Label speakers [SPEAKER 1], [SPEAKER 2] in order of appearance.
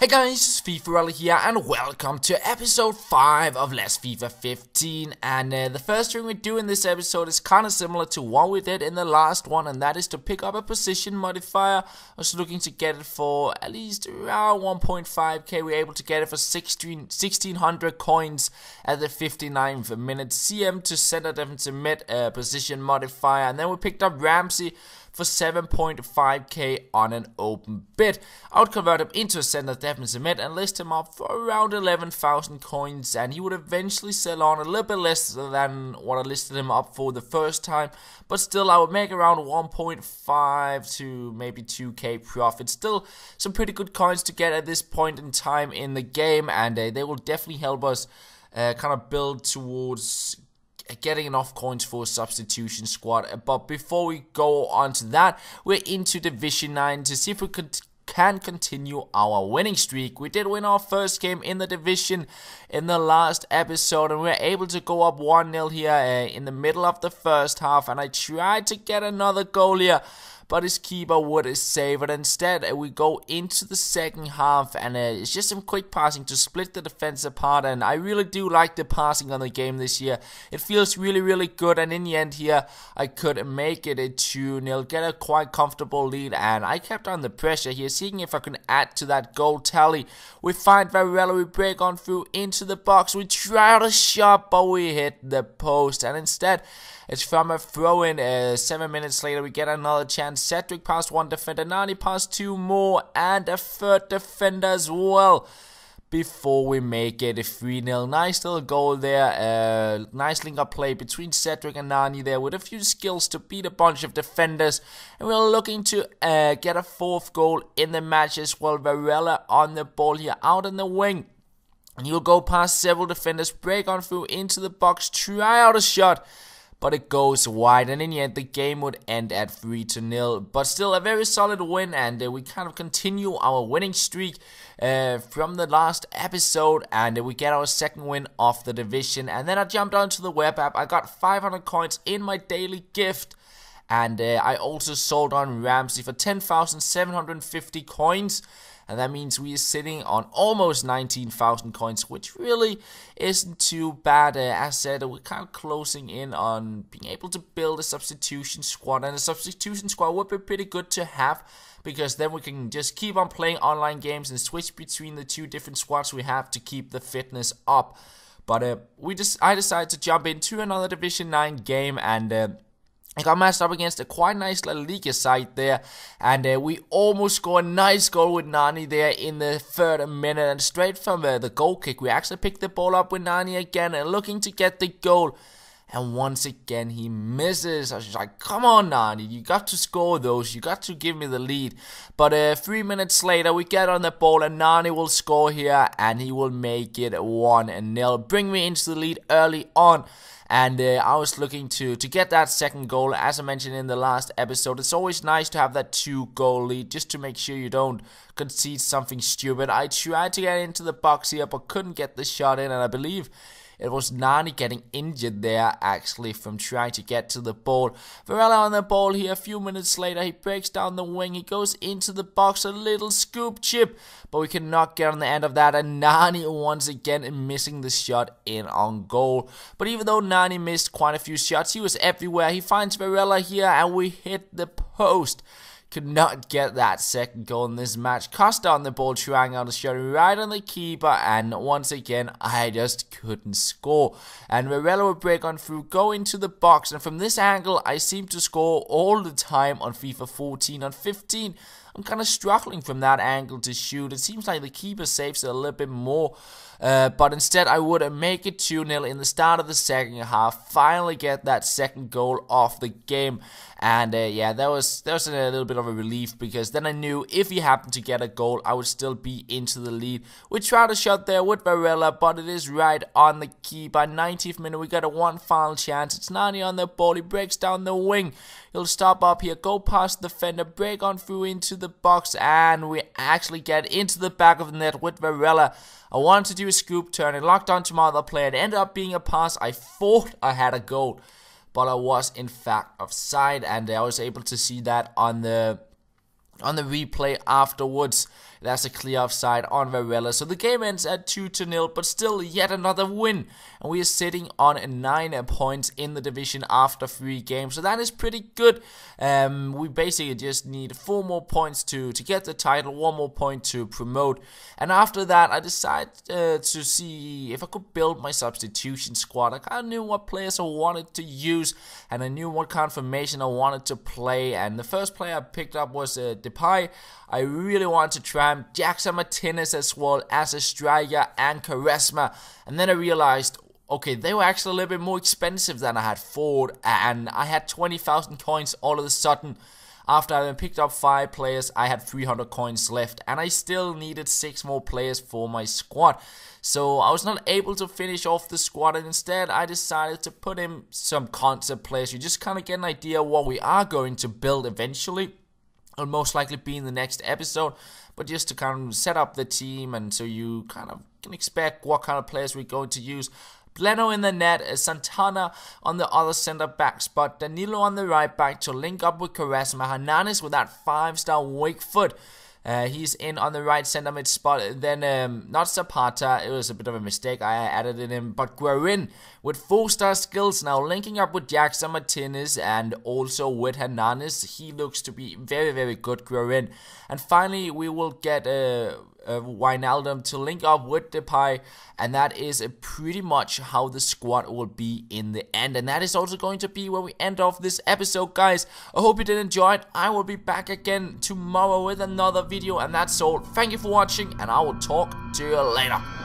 [SPEAKER 1] Hey guys, it's FifaRalle here and welcome to episode 5 of Let's FIFA 15. And the first thing we do in this episode is kind of similar to what we did in the last one, and that is to pick up a position modifier. I was looking to get it for at least around 1.5k. We were able to get it for 1600 coins at the 59th minute. CM to center defensive mid position modifier, and then we picked up Ramsey for 7.5k on an open bid. I would convert him into a center defensive mid and list him up for around 11,000 coins, and he would eventually sell on a little bit less than what I listed him up for the first time, but still I would make around 1.5 to maybe 2k profit. Still some pretty good coins to get at this point in time in the game, and they will definitely help us kind of build towards getting enough coins for a substitution squad. But before we go on to that, we're into Division 9 to see if we can continue our winning streak. We did win our first game in the division in the last episode, and we were able to go up 1-0 here in the middle of the first half, and I tried to get another goal here, but his keeper would save it. Instead, we go into the second half, and it's just some quick passing to split the defense apart, and I really do like the passing on the game this year. It feels really good, and in the end here, I could make it a 2-0, get a quite comfortable lead, and I kept on the pressure here, seeing if I can add to that goal tally. We find FifaRalle, we break on through into the box, we try out a shot, but we hit the post, and instead, it's from a throw-in. 7 minutes later, we get another chance. Cedric passed one defender, Nani passed two more, and a third defender as well, before we make it a 3-0. Nice little goal there. Nice link-up play between Cedric and Nani there, with a few skills to beat a bunch of defenders. And we're looking to get a fourth goal in the match as well. FifaRalle on the ball here, out in the wing. And he'll go past several defenders, break on through into the box, try out a shot, but it goes wide, and in the end the game would end at 3-0. But still a very solid win, and we kind of continue our winning streak from the last episode, and we get our second win of the division. And then I jumped onto the web app. I got 500 coins in my daily gift, and I also sold on Ramsey for 10,750 coins. And that means we are sitting on almost 19,000 coins, which really isn't too bad. As said, we're kind of closing in on being able to build a substitution squad. And a substitution squad would be pretty good to have, because then we can just keep on playing online games and switch between the two different squads we have to keep the fitness up. But I decided to jump into another Division 9 game, and I got matched up against a quite nice La Liga side there, and we almost scored a nice goal with Nani there in the third minute, and straight from the goal kick, we actually picked the ball up with Nani again and looking to get the goal, and once again he misses. I was just like, come on Nani, you got to score those, you got to give me the lead. But 3 minutes later, we get on the ball, and Nani will score here, and he will make it 1-0, bring me into the lead early on. And I was looking to get that second goal. As I mentioned in the last episode, it's always nice to have that 2-goal lead, just to make sure you don't concede something stupid. I tried to get into the box here, but couldn't get the shot in, and I believe it was Nani getting injured there, actually, from trying to get to the ball. FifaRalle on the ball here. A few minutes later, he breaks down the wing. He goes into the box, a little scoop chip, but we cannot get on the end of that. And Nani once again missing the shot in on goal. But even though Nani missed quite a few shots, he was everywhere. He finds FifaRalle here, and we hit the post. Could not get that second goal in this match. Costa on the ball, trying out a shot right on the keeper, and once again I just couldn't score. And FifaRalle would break on through, go into the box, and from this angle I seem to score all the time on FIFA 14. On 15 I'm kind of struggling from that angle to shoot. It seems like the keeper saves it a little bit more, but instead I would make it 2-0 in the start of the second half. Finally get that second goal of the game, and yeah, that was a little bit of a relief, because then I knew if he happened to get a goal, I would still be into the lead. We tried a shot there with FifaRalle, but it is right on the key. By 90th minute, we got a one final chance. It's Nani on the ball. He breaks down the wing. He'll stop up here, go past the defender, break on through into the box, and we actually get into the back of the net with FifaRalle. I wanted to do a scoop turn, and locked onto my other player. It ended up being a pass. I thought I had a goal, but I was in fact offside, and I was able to see that on the replay afterwards. There's a clear offside on FifaRalle. So the game ends at 2-0, but still yet another win. And we are sitting on 9 points in the division after 3 games. So that is pretty good. We basically just need 4 more points to get the title, 1 more point to promote. And after that, I decided to see if I could build my substitution squad. I kind of knew what players I wanted to use, and I knew what kind of formation I wanted to play. And the first player I picked up was Depay. I really wanted to try Jackson Martinez as well as a striker and Charisma. And then I realized, okay, they were actually a little bit more expensive than I had thought, and I had 20,000 coins all of a sudden. After I picked up 5 players, I had 300 coins left, and I still needed 6 more players for my squad. So I was not able to finish off the squad, and instead I decided to put in some concept players. You just kind of get an idea of what we are going to build eventually. It'll most likely be in the next episode, but just to kind of set up the team, and so you kind of can expect what kind of players we're going to use. Bleno in the net, Santana on the other center back spot, Danilo on the right back to link up with Charisma, Hernandez with that 5-star weak foot. He's in on the right center mid spot. Then not Zapata, it was a bit of a mistake, I added it in, but Guerin with 4-star skills now, linking up with Jackson Martinez and also with Hernandez. He looks to be very, very good, Guerin. And finally we will get Wijnaldum to link up with Depay, and that is pretty much how the squad will be in the end. And that is also going to be where we end off this episode, guys. I hope you did enjoy it. I will be back again tomorrow with another video, and that's all. Thank you for watching, and I will talk to you later.